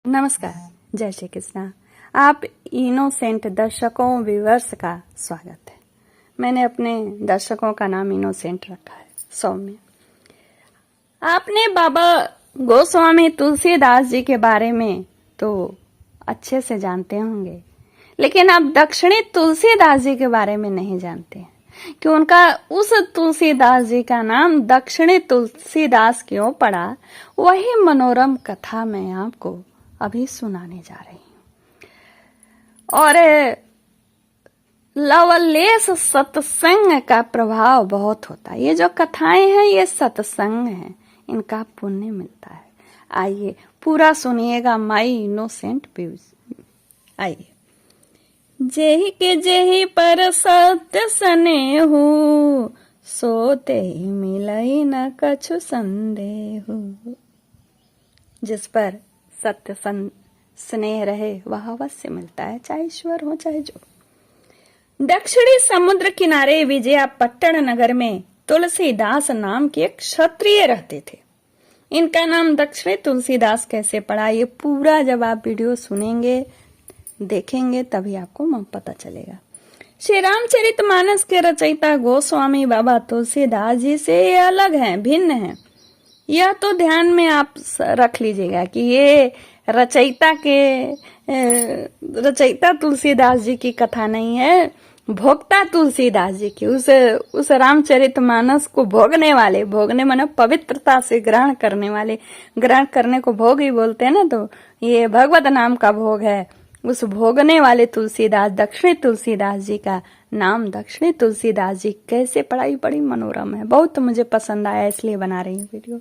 नमस्कार, जय श्री कृष्णा। आप इनोसेंट दर्शकों व्यूअर्स का स्वागत है। मैंने अपने दर्शकों का नाम इनोसेंट रखा है, सौम्य। आपने बाबा गोस्वामी तुलसीदास जी के बारे में तो अच्छे से जानते होंगे, लेकिन आप दक्षिणी तुलसीदास जी के बारे में नहीं जानते हैं कि उनका उस तुलसीदास जी का नाम दक्षिणी तुलसीदास क्यों पड़ा। वही मनोरम कथा मैं आपको अभी सुनाने जा रही हूं। और लवलेश सत्संग का प्रभाव बहुत होता है। ये जो कथाएं हैं ये सत्संग हैं, इनका पुण्य मिलता है। आइए पूरा सुनिएगा माई इनोसेंट व्यूज। आइए। जेहि के जेहि पर सत्य स्नेहु, सोते ही मिलई न कछु संदेहु। जिस पर सत्य स्नेह रहे वह अवश्य मिलता है, चाहे ईश्वर हो चाहे जो। दक्षिणी समुद्र किनारे विजयापट्टन नगर में तुलसीदास नाम के एक क्षत्रिय रहते थे। इनका नाम दक्षिणी तुलसीदास कैसे पड़ा, ये पूरा जब आप वीडियो सुनेंगे देखेंगे तभी आपको पता चलेगा। श्री रामचरितमानस के रचयिता गोस्वामी बाबा तुलसीदास जी से ये अलग हैं, भिन्न हैं। यह तो ध्यान में आप रख लीजिएगा कि ये रचयिता तुलसीदास जी की कथा नहीं है, भोक्ता तुलसीदास जी की। उस रामचरितमानस को भोगने माने पवित्रता से ग्रहण करने वाले, ग्रहण करने को भोग ही बोलते हैं ना, तो ये भगवत नाम का भोग है। उस भोगने वाले तुलसीदास, दक्षिणी तुलसीदास जी का नाम दक्षिणी तुलसीदास जी कैसे पढ़ाई बड़ी मनोरम है, बहुत मुझे पसंद आया इसलिए बना रही हूँ वीडियो।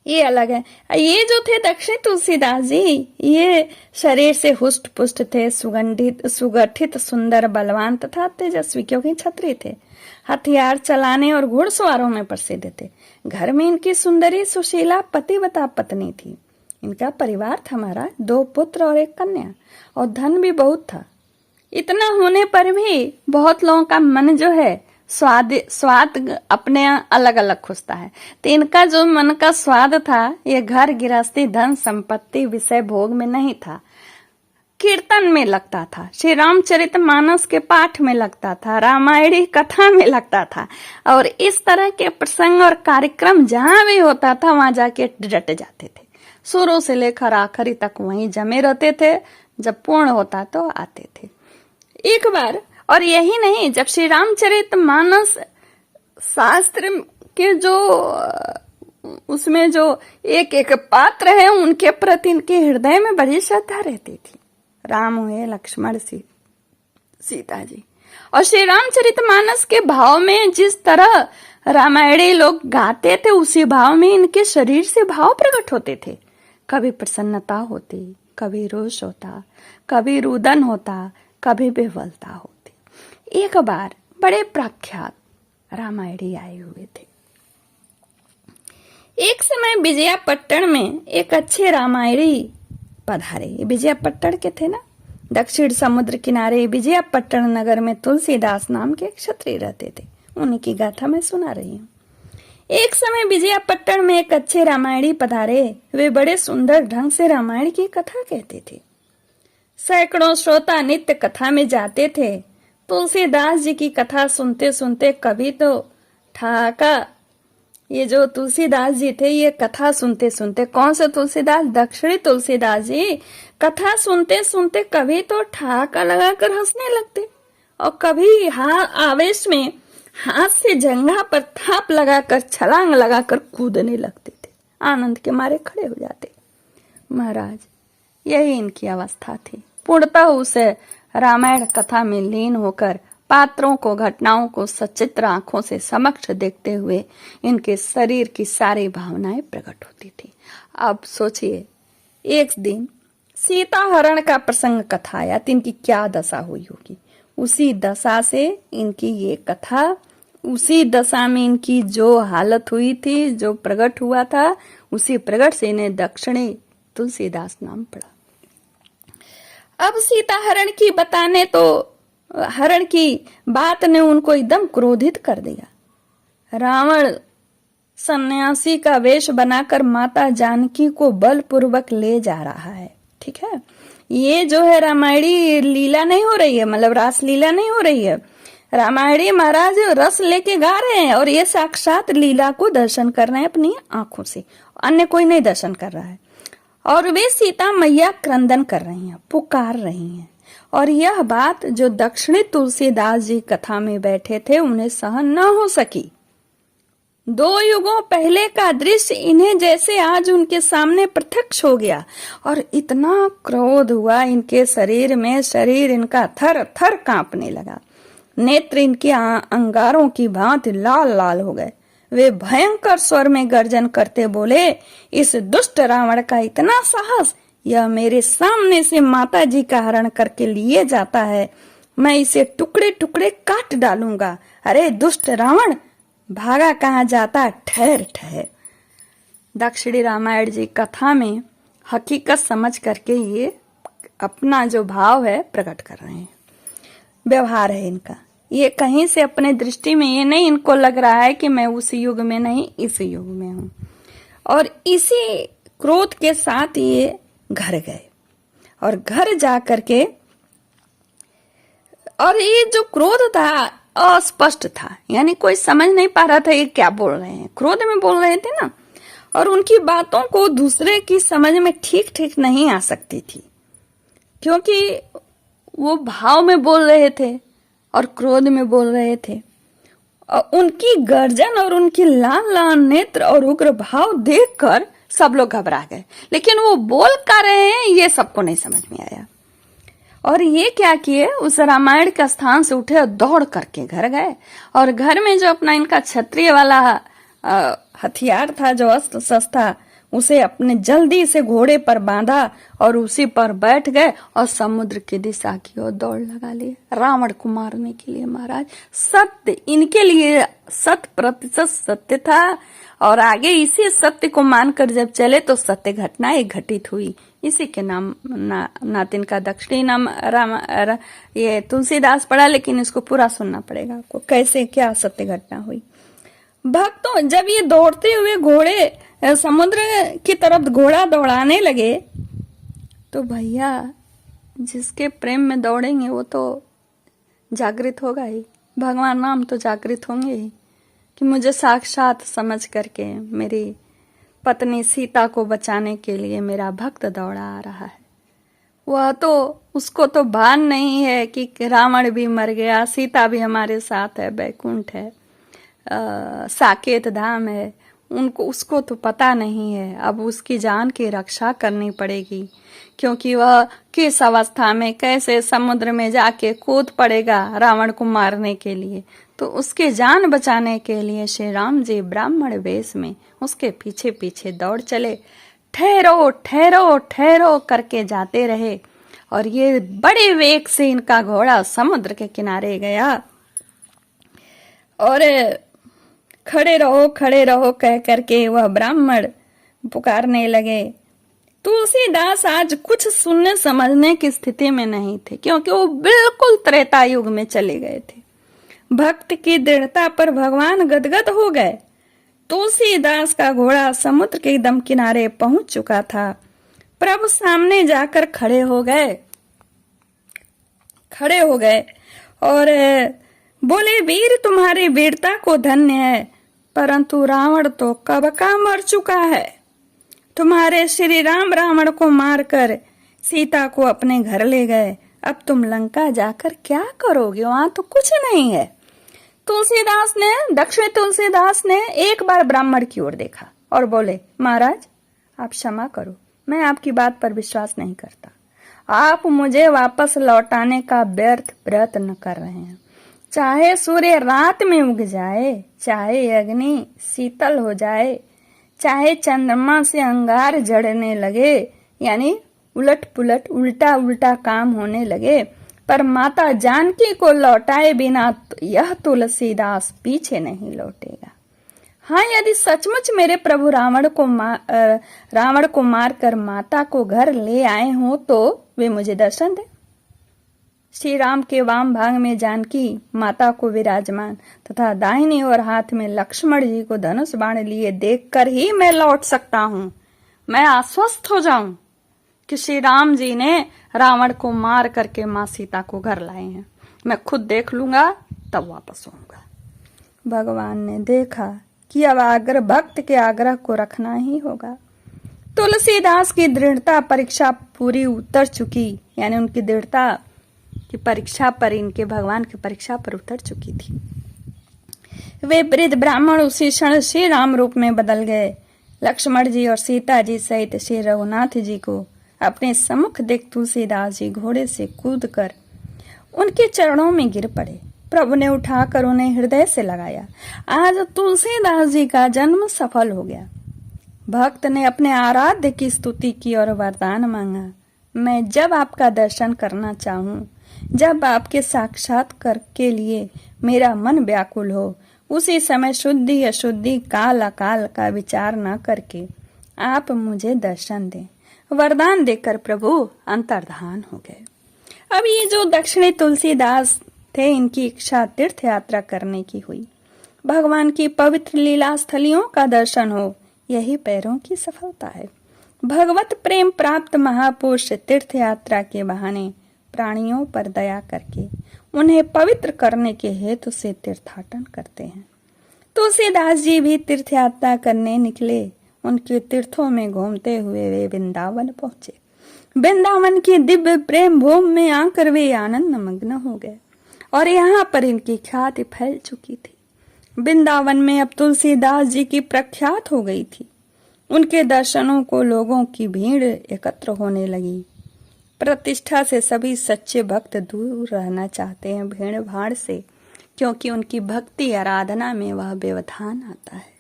ये अलग है। ये जो थे दक्षिणी तुलसीदास जी, ये शरीर से हुष्ट पुष्ट थे, सुगठित, सुंदर, बलवान तथा तेजस्वी, क्योंकि क्षत्रिय थे। हथियार चलाने और घुड़सवारों में प्रसिद्ध थे। घर में इनकी सुंदरी सुशीला पतिव्रता पत्नी थी। इनका परिवार था हमारा 2 पुत्र और 1 कन्या, और धन भी बहुत था। इतना होने पर भी बहुत लोगों का मन जो है स्वाद अपने अलग अलग खुजता है। तो इनका जो मन का स्वाद था ये घर गृहस्थी, धन संपत्ति, विषय भोग में नहीं था, कीर्तन में लगता था, श्री रामचरितमानस के पाठ में लगता था, रामायणी कथा में लगता था। और इस तरह के प्रसंग और कार्यक्रम जहां भी होता था वहां जाके डट जाते थे। शुरू से लेकर आखिरी तक वहीं जमे रहते थे, जब पूर्ण होता तो आते थे। एक बार, और यही नहीं, जब श्री रामचरितमानस शास्त्र के उसमें जो एक एक पात्र है उनके प्रति इनके हृदय में बड़ी श्रद्धा रहती थी। राम हुए, लक्ष्मण, सीता जी। और श्री रामचरितमानस के भाव में जिस तरह रामायणी लोग गाते थे उसी भाव में इनके शरीर से भाव प्रकट होते थे। कभी प्रसन्नता होती, कभी रोष होता, कभी रुदन होता, कभी विह्वलता होती। एक बार बड़े प्रख्यात रामायणी आए हुए थे। एक समय विजयापट्टन में एक अच्छे रामायणी पधारे। विजयापट्टन के थे ना, दक्षिण समुद्र किनारे विजयापट्टन नगर में तुलसीदास नाम के क्षत्रिय रहते थे। उन्हीं की गाथा मैं सुना रही हूँ। एक समय विजयापट्टन में एक अच्छे रामायणी पधारे। वे बड़े सुंदर ढंग से रामायण की कथा कहते थे। सैकड़ों श्रोता नित्य कथा में जाते थे। तुलसीदास जी की कथा सुनते सुनते कभी तो ठहाका, ये जो तुलसीदास जी थे ये कथा सुनते सुनते, कौन से तुलसीदास, दक्षिणी तुलसीदास जी, कथा सुनते सुनते कभी तो ठहाका लगाकर हंसने लगते और कभी आवेश में हाथ से जंघा पर थाप लगाकर, छलांग लगाकर कूदने लगते थे। आनंद के मारे खड़े हो जाते। महाराज, यही इनकी अवस्था थी। पूर्णतः उस रामायण कथा में लीन होकर पात्रों को, घटनाओं को सचित्र आंखों से समक्ष देखते हुए इनके शरीर की सारी भावनाएं प्रकट होती थी। अब सोचिए, एक दिन सीता हरण का प्रसंग कथा आया तो इनकी क्या दशा हुई होगी। उसी दशा से इनकी ये कथा, उसी दशा में इनकी जो हालत हुई थी, जो प्रकट हुआ था, उसी प्रकट से इन्हें दक्षिणी तुलसीदास नाम पड़ा। अब सीता हरण की बताने तो हरण की बात ने उनको एकदम क्रोधित कर दिया। रावण सन्यासी का वेश बनाकर माता जानकी को बलपूर्वक ले जा रहा है। ठीक है, ये जो है रामायणी लीला नहीं हो रही है, मतलब रास लीला नहीं हो रही है। रामायणी महाराज रस लेके गा रहे हैं और ये साक्षात लीला को दर्शन कर रहे हैं अपनी आंखों से, अन्य कोई नहीं दर्शन कर रहा है। और वे सीता मैया क्रंदन कर रही हैं, पुकार रही हैं। और यह बात जो दक्षिणी तुलसीदास जी कथा में बैठे थे उन्हें सहन न हो सकी। 2 युगों पहले का दृश्य इन्हें जैसे आज उनके सामने प्रत्यक्ष हो गया और इतना क्रोध हुआ इनके शरीर में, शरीर इनका थर थर कांपने लगा। नेत्र इनके अंगारों की भांति लाल लाल हो गए। वे भयंकर स्वर में गर्जन करते बोले, इस दुष्ट रावण का इतना साहस! यह मेरे सामने से माता जी का हरण करके लिए जाता है। मैं इसे टुकड़े टुकड़े काट डालूंगा। अरे दुष्ट रावण, भागा कहाँ जाता? ठहर ठहर। दक्षिणी रामायण जी कथा में हकीकत समझ करके ये अपना जो भाव है प्रकट कर रहे हैं। व्यवहार है इनका, ये कहीं से अपने दृष्टि में ये नहीं इनको लग रहा है कि मैं उस युग में नहीं इस युग में हूं। और इसी क्रोध के साथ ये घर गए और घर जा करके, और ये जो क्रोध था अस्पष्ट था, यानी कोई समझ नहीं पा रहा था ये क्या बोल रहे हैं, क्रोध में बोल रहे थे ना, और उनकी बातों को दूसरे की समझ में ठीक ठीक नहीं आ सकती थी, क्योंकि वो भाव में बोल रहे थे और क्रोध में बोल रहे थे। और उनकी गर्जन और उनकी लाल लाल नेत्र और उग्र भाव देखकर सब लोग घबरा गए, लेकिन वो बोल क्या रहे हैं ये सबको नहीं समझ में आया। और ये क्या किए, उस रामायण के स्थान से उठे और दौड़ करके घर गए और घर में जो अपना इनका क्षत्रिय वाला हथियार था, जो अस्त्र शस्त्र, उसे अपने जल्दी से घोड़े पर बांधा और उसी पर बैठ गए और समुद्र की दिशा की ओर दौड़ लगा लिए रावण को मारने के लिए। महाराज, सत्य इनके लिए 100% सत्य था और आगे इसी सत्य को मानकर जब चले तो सत्य घटनाएं घटित हुई। इसी के नाम नातिन का दक्षिणी नाम ये तुलसीदास पढ़ा, लेकिन इसको पूरा सुनना पड़ेगा आपको, कैसे क्या सत्य घटना हुई। भक्तों, जब ये दौड़ते हुए घोड़े समुद्र की तरफ घोड़ा दौड़ाने लगे तो भैया जिसके प्रेम में दौड़ेंगे वो तो जागृत होगा ही, भगवान राम तो जागृत होंगे ही कि मुझे साक्षात समझ करके मेरी पत्नी सीता को बचाने के लिए मेरा भक्त दौड़ा आ रहा है। वह तो, उसको तो भान नहीं है कि रावण भी मर गया, सीता भी हमारे साथ है, बैकुंठ है, साकेत धाम है, उसको तो पता नहीं है। अब उसकी जान की रक्षा करनी पड़ेगी, क्योंकि वह किस अवस्था में कैसे समुद्र में जाके कूद पड़ेगा रावण को मारने के लिए। तो उसके जान बचाने के लिए श्री राम जी ब्राह्मण वेश में उसके पीछे पीछे दौड़ चले। ठहरो ठहरो ठहरो करके जाते रहे और ये बड़े वेग से इनका घोड़ा समुद्र के किनारे गया और खड़े रहो कह करके वह ब्राह्मण पुकारने लगे। तुलसीदास आज कुछ सुनने समझने की स्थिति में नहीं थे, क्योंकि वो बिल्कुल त्रेता युग में चले गए थे। भक्त की दृढ़ता पर भगवान गदगद हो गए। तुलसीदास का घोड़ा समुद्र के एकदम किनारे पहुंच चुका था। प्रभु सामने जाकर खड़े हो गए और बोले, वीर तुम्हारी वीरता को धन्य है, परंतु रावण तो कब का मर चुका है। तुम्हारे श्री राम रावण को मारकर सीता को अपने घर ले गए, अब तुम लंका जाकर क्या करोगे, वहां तो कुछ नहीं है। दक्षिण तुलसीदास ने एक बार ब्राह्मण की ओर देखा और बोले, महाराज आप क्षमा करो, मैं आपकी बात पर विश्वास नहीं करता। आप मुझे वापस लौटाने का व्यर्थ प्रयत्न कर रहे हैं। चाहे सूर्य रात में उग जाए, चाहे अग्नि शीतल हो जाए, चाहे चंद्रमा से अंगार जड़ने लगे, यानी उलट पुलट उल्टा उल्टा काम होने लगे, पर माता जानकी को लौटाए बिना यह तुलसीदास पीछे नहीं लौटेगा। हाँ, यदि सचमुच मेरे प्रभु रावण को मारकर माता को घर ले आए हों तो वे मुझे दर्शन दे। श्री राम के वाम भाग में जानकी माता को विराजमान तथा दाहिनी ओर हाथ में लक्ष्मण जी को धनुष बाण लिए देखकर ही मैं लौट सकता हूँ। मैं आश्वस्त हो जाऊं कि श्री राम जी ने रावण को मार करके माँ सीता को घर लाए हैं। मैं खुद देख लूंगा तब वापस आऊंगा। भगवान ने देखा कि अब आग्रह भक्त के आग्रह को रखना ही होगा। तुलसीदास की दृढ़ता परीक्षा पूरी उतर चुकी, यानी उनकी दृढ़ता की परीक्षा पर, इनके भगवान की परीक्षा पर उतर चुकी थी। वे वृद्ध ब्राह्मण उसी क्षण श्री राम रूप में बदल गए। लक्ष्मण जी और सीता जी सहित श्री रघुनाथ जी को अपने सम्मुख देख तुलसीदास जी घोड़े से कूदकर उनके चरणों में गिर पड़े। प्रभु ने उठाकर उन्हें हृदय से लगाया। आज तुलसीदास जी का जन्म सफल हो गया। भक्त ने अपने आराध्य की स्तुति की और वरदान मांगा, मैं जब आपका दर्शन करना चाहूं, जब आपके साक्षात्कार के लिए मेरा मन व्याकुल हो, उसी समय शुद्धि अशुद्धि काल अकाल का विचार न करके आप मुझे दर्शन दें। वरदान देकर प्रभु अंतर्धान हो गए। अब ये जो दक्षिणी तुलसीदास थे, इनकी इच्छा तीर्थ यात्रा करने की हुई। भगवान की पवित्र लीला स्थलियों का दर्शन हो, यही पैरों की सफलता है। भगवत प्रेम प्राप्त महापुरुष तीर्थ यात्रा के बहाने प्राणियों पर दया करके उन्हें पवित्र करने के हेतु से तीर्थाटन करते हैं। तुलसीदास जी भी तीर्थ यात्रा करने निकले। उनके तीर्थों में घूमते हुए वे वृंदावन पहुंचे। वृंदावन की दिव्य प्रेम भूमि में आकर वे आनंद मग्न हो गए और यहाँ पर इनकी ख्याति फैल चुकी थी। वृंदावन में अब तुलसीदास जी की प्रख्यात हो गई थी। उनके दर्शनों को लोगों की भीड़ एकत्र होने लगी। प्रतिष्ठा से सभी सच्चे भक्त दूर रहना चाहते हैं, भीड़ भाड़ से, क्योंकि उनकी भक्ति आराधना में वह व्यवधान आता है।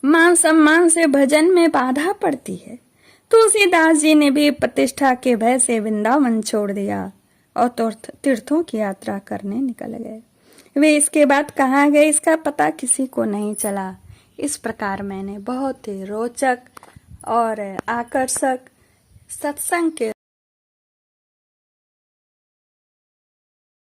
मान सम्मान से भजन में बाधा पड़ती है। तुलसीदास जी ने भी प्रतिष्ठा के भय से वृंदावन छोड़ दिया और तीर्थों की यात्रा करने निकल गए। वे इसके बाद कहाँ गए इसका पता किसी को नहीं चला। इस प्रकार मैंने बहुत ही रोचक और आकर्षक सत्संग के